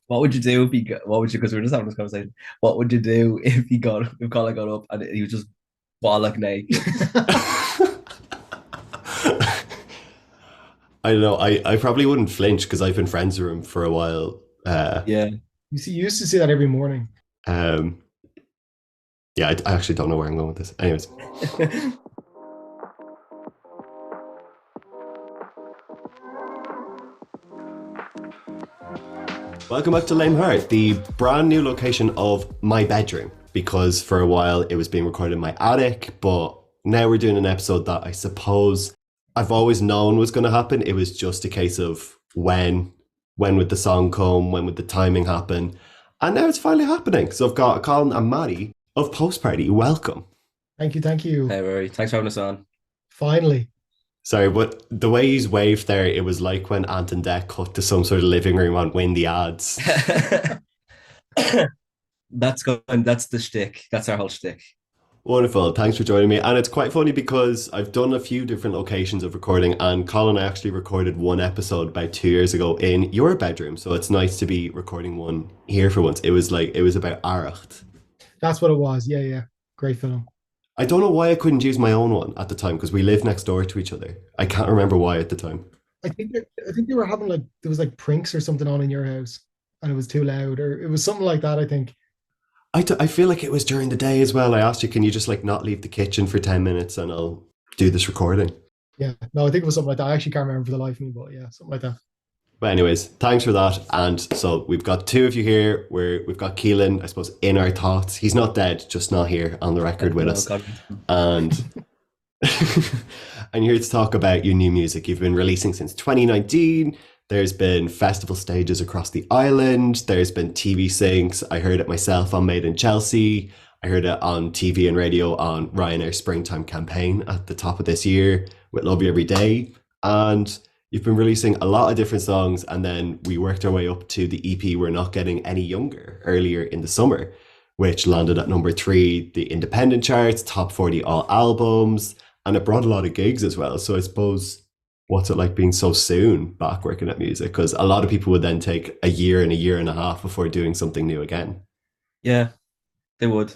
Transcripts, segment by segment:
What would you do if what would you, because we are just having this conversation, what would you do if Colin got up and he was just bollock naked? I don't know. I probably wouldn't flinch because I've been friends with him for a while. Yeah. You used to see that every morning. Um, yeah, I actually don't know where I'm going with this. Anyways, welcome back to Lame Heart, the brand new location of my bedroom. Because for a while it was being recorded in my attic, but now we're doing an episode that I suppose I've always known was going to happen. It was just a case of when would the song come, when would the timing happen, and now it's finally happening. So I've got Colin and Maddie of Post Party. Welcome. Thank you, thank you. Hey, Rory. Thanks for having us on. Finally. Sorry, but the way he's waved there, it was like when Ant and Dec cut to some sort of living room on Windy Ads. That's good. That's the shtick. That's our whole shtick. Wonderful. Thanks for joining me. And it's quite funny because I've done a few different locations of recording, and Colin, I actually recorded one episode about 2 years ago in your bedroom. So it's nice to be recording one here for once. It was about Aracht. That's what it was. Yeah, yeah. Great film. I don't know why I couldn't use my own one at the time because we lived next door to each other. I can't remember why at the time. I think they were having like there was like pranks or something on in your house, and it was too loud, or it was something like that. I think. I feel like it was during the day as well. I asked you, can you just like not leave the kitchen for 10 minutes and I'll do this recording? Yeah, no, I think it was something like that. I actually can't remember for the life of me, but yeah, something like that. But anyways, thanks for that. And so we've got two of you here. We've got Keelan, I suppose, in our thoughts. He's not dead, just not here on the record with No, us. God. And and you're here to talk about your new music. You've been releasing since 2019. There's been festival stages across the island. There's been TV syncs. I heard it myself on Made in Chelsea. I heard it on TV and radio on Ryanair Springtime campaign at the top of this year with Love You Every Day. And you've been releasing a lot of different songs. And then we worked our way up to the EP We're Not Getting Any Younger earlier in the summer, which landed at number 3, the independent charts, top 40 all albums. And it brought a lot of gigs as well. So I suppose, what's it like being so soon back working at music? Because a lot of people would then take a year and a year and a half before doing something new again. Yeah, they would.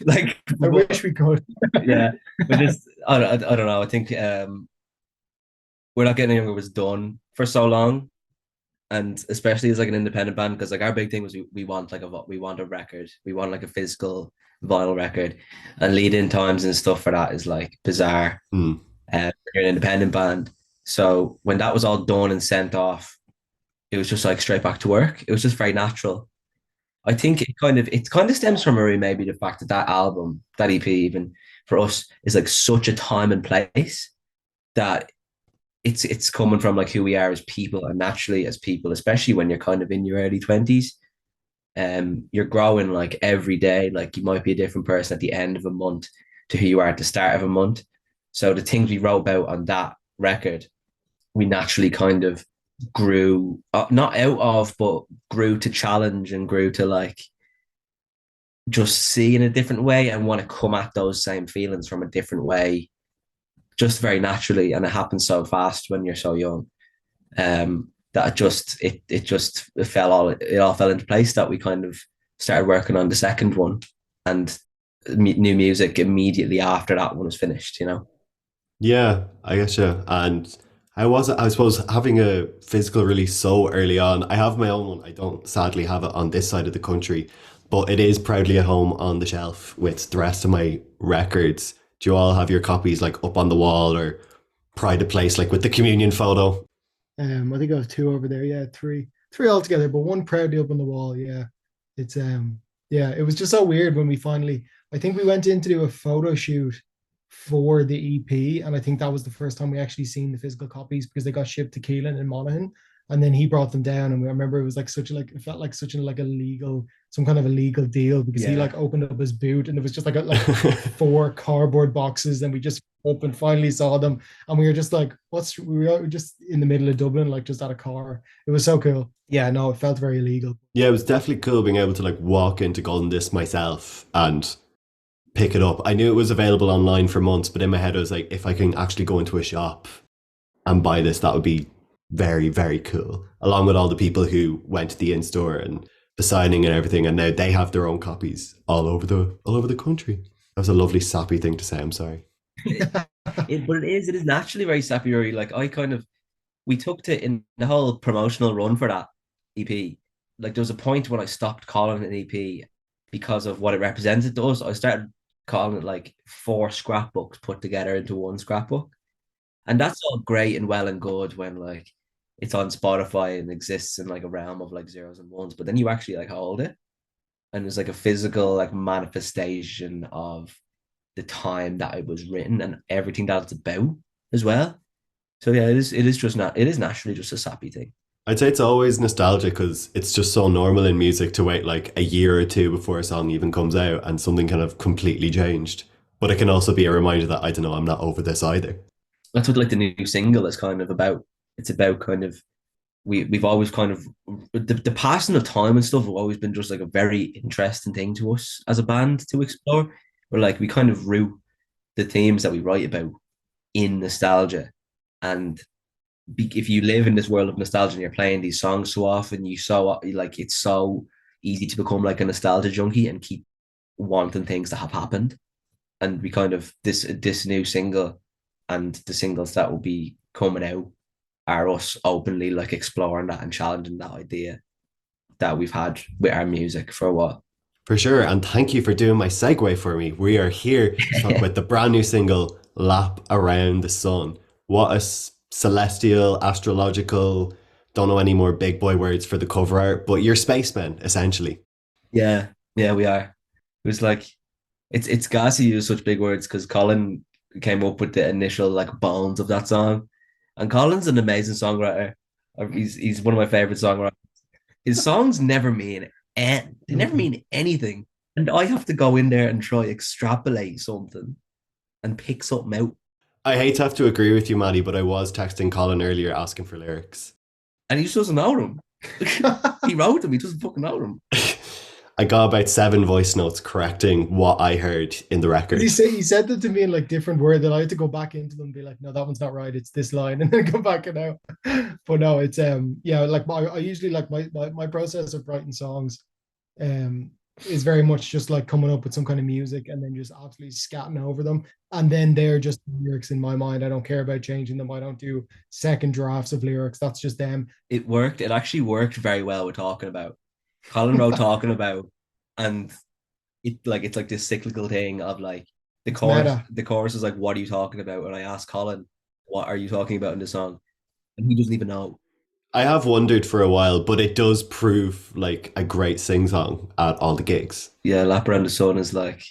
Like, I wish we could. yeah, but just I don't know. I think we're not getting younger was done for so long, and especially as like an independent band, because like our big thing was we want like we want a record, we want like a physical vinyl record, and lead-in times and stuff for that is like bizarre. Mm. You're an independent band, so when that was all done and sent off, it was just like straight back to work. It was just very natural. I think it kind of stems from maybe the fact that that album, that EP, even for us, is like such a time and place that it's coming from like who we are as people, and naturally as people, especially when you're kind of in your early 20s. You're growing like every day. Like you might be a different person at the end of a month to who you are at the start of a month. So the things we wrote about on that record, we naturally kind of grew not out of, but grew to challenge and grew to like just see in a different way and want to come at those same feelings from a different way, just very naturally. And it happens so fast when you're so young. That it all fell into place that we kind of started working on the second one, and new music immediately after that one was finished, you know. Yeah, I guess yeah. And I suppose having a physical release so early on. I have my own one. I don't sadly have it on this side of the country, but it is proudly at home on the shelf with the rest of my records. Do you all have your copies like up on the wall or pride of place, like with the communion photo? I think I have two over there. Yeah, three altogether, but one proudly up on the wall. Yeah, it's yeah, it was just so weird when we finally. I think we went in to do a photo shoot for the EP, and I think that was the first time we actually seen the physical copies because they got shipped to Keelan in Monaghan, and then he brought them down, and we remember it was like such a like it felt like such a like a legal some kind of a legal deal because he Yeah. like opened up his boot and it was just like four cardboard boxes, and we just opened finally saw them, and we were just like we were just in the middle of Dublin, like just at a car. It was so cool. Yeah, no, it felt very illegal. Yeah, it was definitely cool being able to like walk into Golden Disc myself and pick it up. I knew it was available online for months, but in my head I was like, if I can actually go into a shop and buy this, that would be very, very cool. Along with all the people who went to the in-store and the signing and everything, and now they have their own copies all over the country. That was a lovely sappy thing to say. I'm sorry. But it is naturally very sappy. Like I kind of we took to in the whole promotional run for that EP. Like there was a point when I stopped calling it an EP because of what it represented to us. I started calling it like four scrapbooks put together into one scrapbook. And that's all great and well and good when like it's on Spotify and exists in like a realm of like zeros and ones. But then you actually like hold it and it's like a physical like manifestation of the time that it was written and everything that it's about as well. So yeah, it is just not it is naturally just a sappy thing. I'd say it's always nostalgic because it's just so normal in music to wait like a year or two before a song even comes out and something kind of completely changed. But it can also be a reminder that I don't know, I'm not over this either. That's what like the new single is kind of about. It's about kind of we've always kind of the passing of time and stuff have always been just like a very interesting thing to us as a band to explore. Where like we kind of root the themes that we write about in nostalgia. And if you live in this world of nostalgia and you're playing these songs so often, you so like it's so easy to become like a nostalgia junkie and keep wanting things that have happened. And we kind of this new single and the singles that will be coming out are us openly like exploring that and challenging that idea that we've had with our music for a while. For sure. And thank you for doing my segue for me. We are here to talk about the brand new single, Lap Around the Sun. What a celestial, astrological, don't know any more big boy words for the cover art, but you're spacemen, essentially. Yeah, yeah, we are. It was like it's gassy to use such big words because Colin came up with the initial like bones of that song. And Colin's an amazing songwriter. He's one of my favorite songwriters. His songs never mean they never Mhm. mean anything. And I have to go in there and try extrapolate something and pick something out. I hate to have to agree with you, Maddie, but I was texting Colin earlier asking for lyrics. And he just doesn't know them. He wrote them, he doesn't fucking know them. I got about 7 voice notes correcting what I heard in the record. He said them to me in like different words that I had to go back into them and be like, no, that one's not right. It's this line, and then go back and out. But no, it's yeah, like I usually like my process of writing songs um is very much just like coming up with some kind of music and then just absolutely scatting over them. And then they're just lyrics in my mind. I don't care about changing them. I don't do second drafts of lyrics. That's just them. It worked. It actually worked very well with talking about. Colin wrote talking about, and it's like this cyclical thing of like It's meta. the chorus is like, what are you talking about? And I asked Colin, what are you talking about in the song? And he doesn't even know. I have wondered for a while, but it does prove like a great sing song at all the gigs. Yeah, Lap Around the Sun is like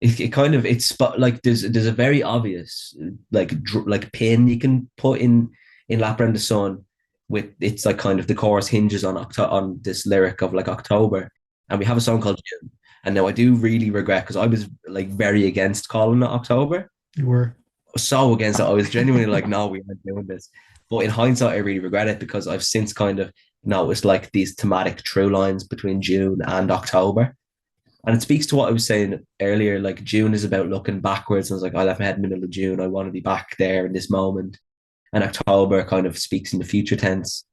it kind of it's spot like there's a very obvious like pin you can put in Lap Around the Sun with it's like kind of the chorus hinges on on this lyric of like October, and we have a song called June. And now I do really regret because I was like very against calling it October, You were. so against it. I was genuinely like, no, we aren't doing this. But in hindsight, I really regret it because I've since kind of noticed like these thematic through lines between June and October. And it speaks to what I was saying earlier. Like June is about looking backwards. And I was like, I left my head in the middle of June. I want to be back there in this moment. And October kind of speaks in the future tense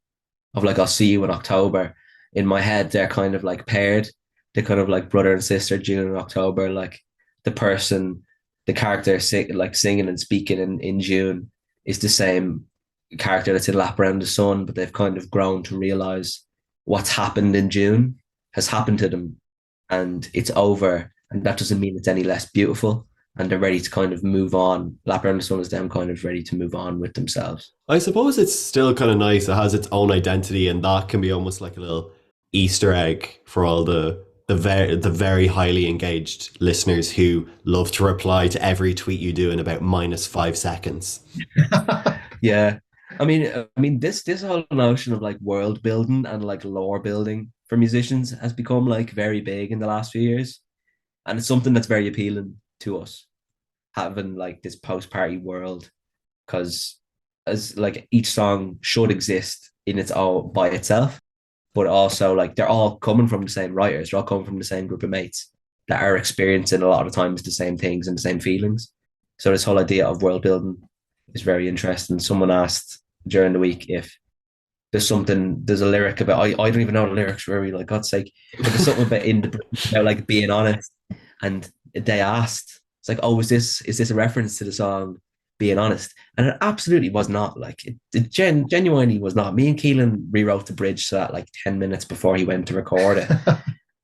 of like, I'll see you in October. In my head, they're kind of like paired. They're kind of like brother and sister, June and October. Like the person, the character like singing and speaking in June is the same character that's in Lap Around the Sun, but they've kind of grown to realize what's happened in June has happened to them and it's over. And that doesn't mean it's any less beautiful. And they're ready to kind of move on. Lap Around the Sun is them kind of ready to move on with themselves. I suppose it's still kind of nice. It has its own identity, and that can be almost like a little Easter egg for all the very highly engaged listeners who love to reply to every tweet you do in about -5 seconds. Yeah. This whole notion of like world building and like lore building for musicians has become like very big in the last few years. And it's something that's very appealing to us, having like this post-party world, because as like each song should exist in its own by itself, but also like they're all coming from the same writers, they're all coming from the same group of mates that are experiencing a lot of times the same things and the same feelings. So this whole idea of world building is very interesting. Someone asked during the week if there's a lyric about I don't even know the lyrics really, like God's sake, but there's something about like being honest, and they asked, it's like, oh, is this a reference to the song Being Honest? And it absolutely was not. Like it genuinely was not. Me and Keelan rewrote the bridge so that like 10 minutes before he went to record it.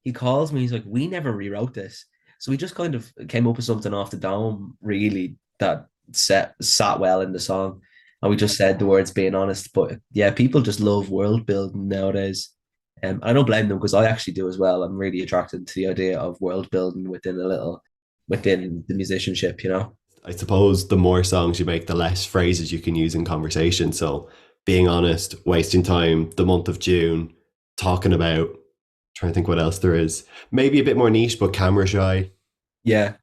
He calls me, he's like, we never rewrote this. So we just kind of came up with something off the dome, really, that sat well in the song. And we just said the words Being Honest. But yeah, people just love world building nowadays. I don't blame them because I actually do as well. I'm really attracted to the idea of world building within the musicianship, you know? I suppose the more songs you make, the less phrases you can use in conversation. So being honest, wasting time, the month of June, talking about, trying to think what else there is. Maybe a bit more niche, but camera shy. Yeah.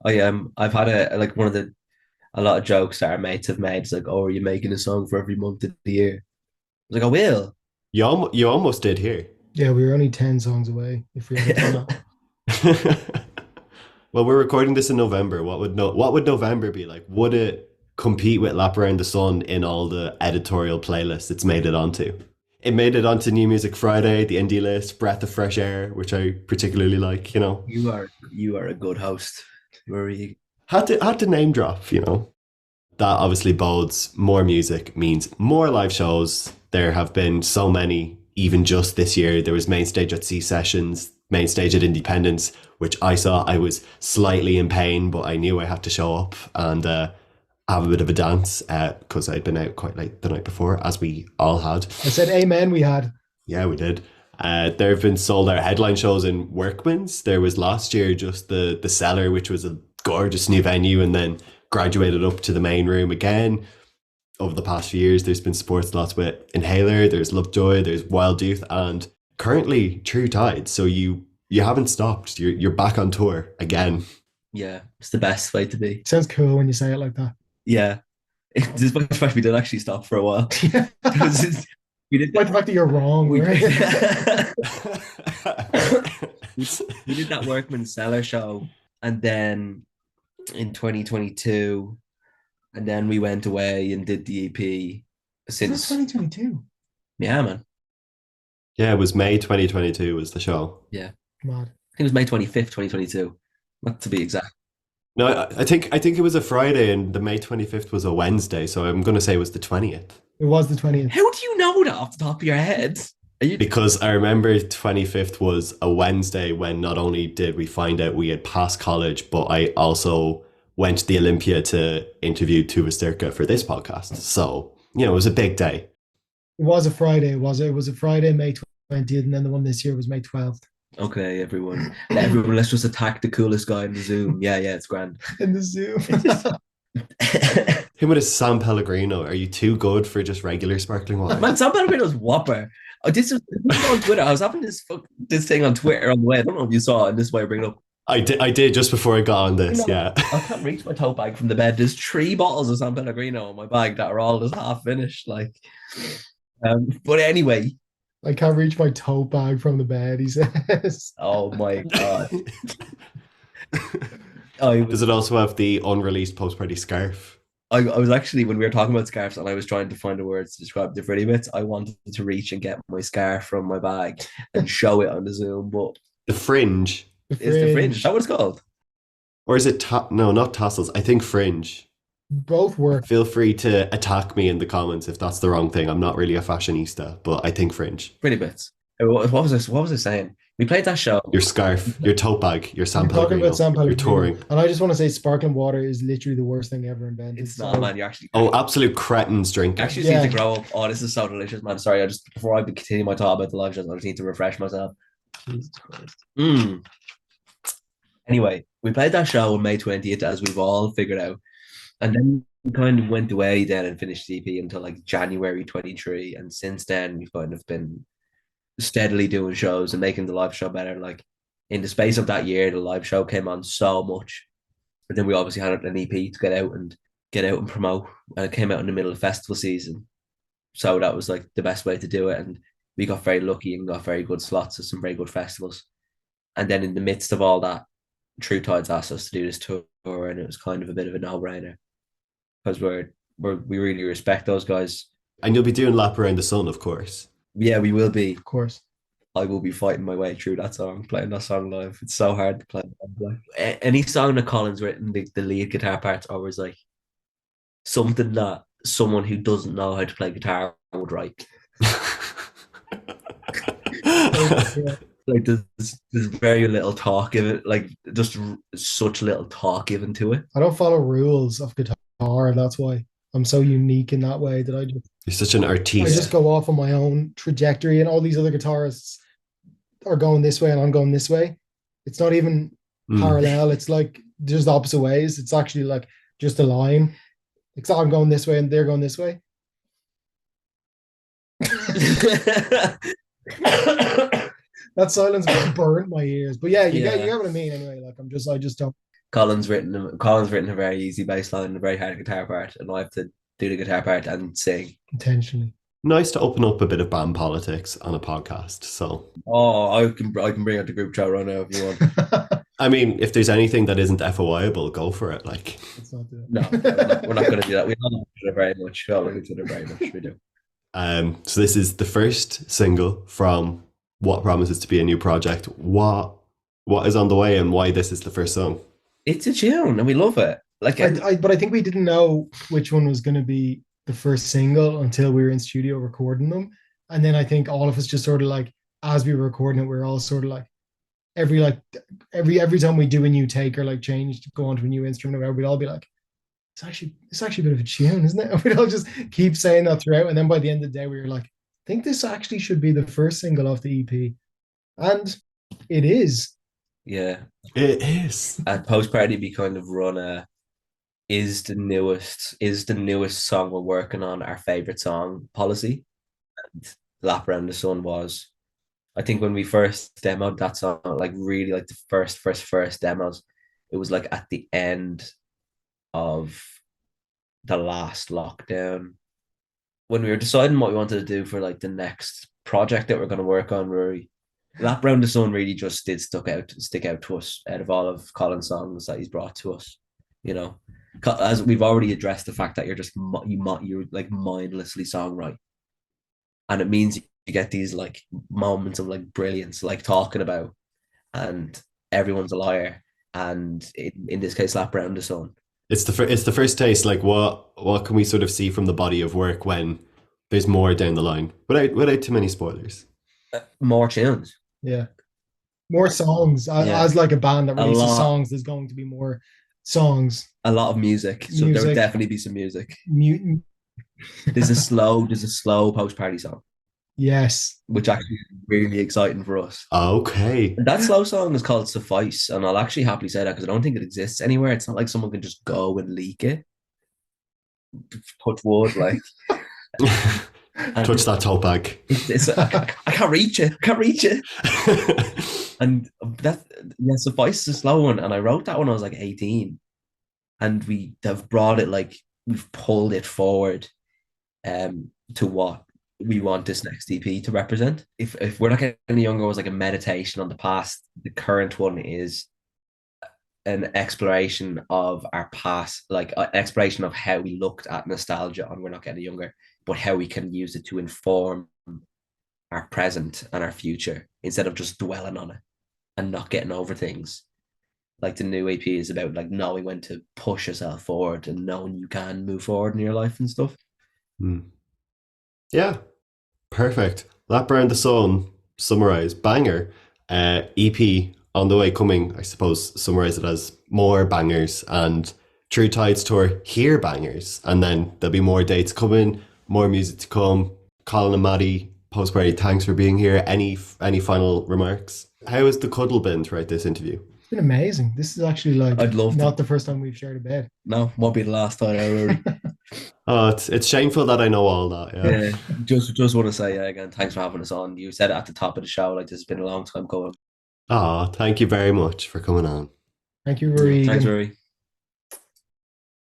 I've had like one of a lot of jokes that our mates have made. It's like, oh, are you making a song for every month of the year? I was like, I will. You almost did here. Yeah, we were only 10 songs away if we had done that. Well, we're recording this in November. What would November be like? Would it compete with Lap Around the Sun in all the editorial playlists it's made it onto? It made it onto New Music Friday, the indie list, Breath of Fresh Air, which I particularly like, you know. You are a good host. Very Had to name drop, you know. That obviously bodes more music, means more live shows. There have been so many, even just this year. There was main stage at Sea Sessions, main stage at Independence, which I saw. I was slightly in pain, but I knew I had to show up and have a bit of a dance because I'd been out quite late the night before, as we all had. I said amen, we had. Yeah, we did. There have been sold out headline shows in Workman's. There was last year just the Cellar, which was a gorgeous new venue, and then graduated up to the main room again. Over the past few years, there's been sports lots with Inhaler, there's Lovejoy, there's Wild Youth, and currently True Tide. So you haven't stopped. You're back on tour again. Yeah, it's the best way to be. Sounds cool when you say it like that. Yeah. Despite the fact we did actually stop for a while. We did Despite the fact that you're wrong. we right? we did that Workman Cellar show, and then in 2022, and then we went away and did the EP Since since 2022. yeah, man. Yeah, it was May 2022 was the show. Yeah. Mad. I think it was May 25th, 2022. Not to be exact. No, I think it was a Friday and the May 25th was a Wednesday, so I'm going to say it was the 20th. It was the 20th. How do you know that off the top of your head? Are you Because I remember 25th was a Wednesday when not only did we find out we had passed college, but I also went to the Olympia to interview Tuva Stirka for this podcast. So, you know, it was a big day. It was a Friday, was it? It was a Friday, May 20th, and then the one this year was May 12th. okay, everyone, let's just attack the coolest guy in the Zoom. Yeah, it's grand. In the Zoom. Him with his San Pellegrino. Are you too good for just regular sparkling water? Man, San Pellegrino's whopper. This was on Twitter. I was having this thing on Twitter on the way. I don't know if you saw it, and this is why I bring it up. I did just before I got on this, You know, yeah. I can't reach my tote bag from the bed. There's 3 bottles of San Pellegrino in my bag that are all just half finished. Like, but anyway. I can't reach my tote bag from the bed, he says. Oh my god. Does it also have the unreleased post-party scarf? I was actually, when we were talking about scarves and I was trying to find the words to describe the frilly bits, I wanted to reach and get my scarf from my bag and show it on the Zoom, but The fringe. is the fringe? Is that what it's called? Or is it no, not tassels. I think fringe. Both work. Feel free to attack me in the comments if that's the wrong thing. I'm not really a fashionista, but I think fringe. Frilly bits. What was I saying? We played that show. Your scarf, your tote bag, your San You're talking Pellegrino, about San you're Pellegrino. touring. And I just want to say sparkling water is literally the worst thing ever invented. It's not, man. You actually Absolute cretins drinking. actually need to grow up. Oh, this is so delicious, man. Sorry, before I continue my talk about the live shows, I just need to refresh myself. Jesus Christ. Anyway, we played that show on May 20th, as we've all figured out. And then we kind of went away then and finished the EP until like January 23. And since then, we've kind of been steadily doing shows and making the live show better. Like in the space of that year, the live show came on so much. But then we obviously had an EP to get out and promote. And it came out in the middle of festival season. So that was like the best way to do it. And we got very lucky and got very good slots at some very good festivals. And then in the midst of all that, True Tides asked us to do this tour, and it was kind of a bit of a no-brainer because we really respect those guys. And you'll be doing Lap Around the Sun, of course. Yeah, we will be. Of course. I will be fighting my way through that song, playing that song live. It's so hard to play live. Any song that Colin's written, the lead guitar part's always like something that someone who doesn't know how to play guitar would write. Yeah. Like there's very little talk given, like just such little talk given to it. I don't follow rules of guitar. That's why I'm so unique in that way that You're such an I artiste. just go off on my own trajectory, and all these other guitarists are going this way and I'm going this way. It's not even parallel. It's like just the opposite ways. It's actually like just a line. Except I'm going this way and they're going this way. That silence burnt my ears. But yeah, you get what I mean anyway. Like I just don't. Colin's written a very easy bass line and a very hard guitar part, and I have to do the guitar part and sing. Intentionally. Nice to open up a bit of band politics on a podcast. So I can bring out the group chat right now if you want. I mean, if there's anything that isn't FOIable, go for it. Like, Let's not do it. No, we're not going to do that. We love each other very much. We love each other very much. We do. So this is the first single from what promises to be a new project. What is on the way, and why this is the first song? It's a tune, and we love it. Like, but I think we didn't know which one was going to be the first single until we were in studio recording them, and then I think all of us just sort of like, as we were recording it, we were all sort of like, every time we do a new take or like change to go onto a new instrument or whatever, we'd all be like, it's actually a bit of a tune, isn't it? And we'd all just keep saying that throughout, and then by the end of the day, we were like, I think this actually should be the first single off the EP, and it is. Yeah, it is. At Post Party, we kind of run is the newest song we're working on our favorite song policy. And Lap Around the Sun was, I think when we first demoed that song, like really like the first demos, it was like at the end of the last lockdown when we were deciding what we wanted to do for like the next project that we're going to work on. Rory, Lap Round the Sun really just did stick out to us out of all of Colin's songs that he's brought to us. You know, as we've already addressed the fact that you're like mindlessly songwrite, and it means you get these like moments of like brilliance, like talking about, and everyone's a liar, and in this case, Lap Around the Sun. It's the first taste. Like what can we sort of see from the body of work when there's more down the line, without too many spoilers? More tunes. Yeah, more songs. As like a band that releases songs, there's going to be more songs. A lot of music. So there would definitely be some music. Mutant. There's a slow post party song. Yes. Which actually is really exciting for us. Okay. That slow song is called Suffice, and I'll actually happily say that because I don't think it exists anywhere. It's not like someone can just go and leak it. Touch wood, like. Touch that tote bag. I can't reach it. I can't reach it. And Suffice is a slow one. And I wrote that when I was like 18. And we have brought it, like, we've pulled it forward to what we want this next EP to represent. If we're not getting any younger, it was like a meditation on the past. The current one is an exploration of our past, like an exploration of how we looked at nostalgia on We're Not Getting Younger, but how we can use it to inform our present and our future instead of just dwelling on it and not getting over things. Like the new EP is about like knowing when to push yourself forward and knowing you can move forward in your life and stuff. Yeah, perfect. Lap Around the Sun, summarize, banger. EP on the way coming, I suppose, summarize it as more bangers, and True Tides Tour, hear bangers, and then there'll be more dates coming, more music to come. Colin and Maddie, Post Party, thanks for being here. Any final remarks? How has the cuddle been throughout this interview? It's been amazing. This is actually like not the first time we've shared a bed. No, won't be the last time ever. Oh, it's shameful that I know all that. Yeah. Just want to say again, thanks for having us on. You said it at the top of the show, like this has been a long time going. Oh, thank you very much for coming on. Thank you, Rory. Thanks, Rory.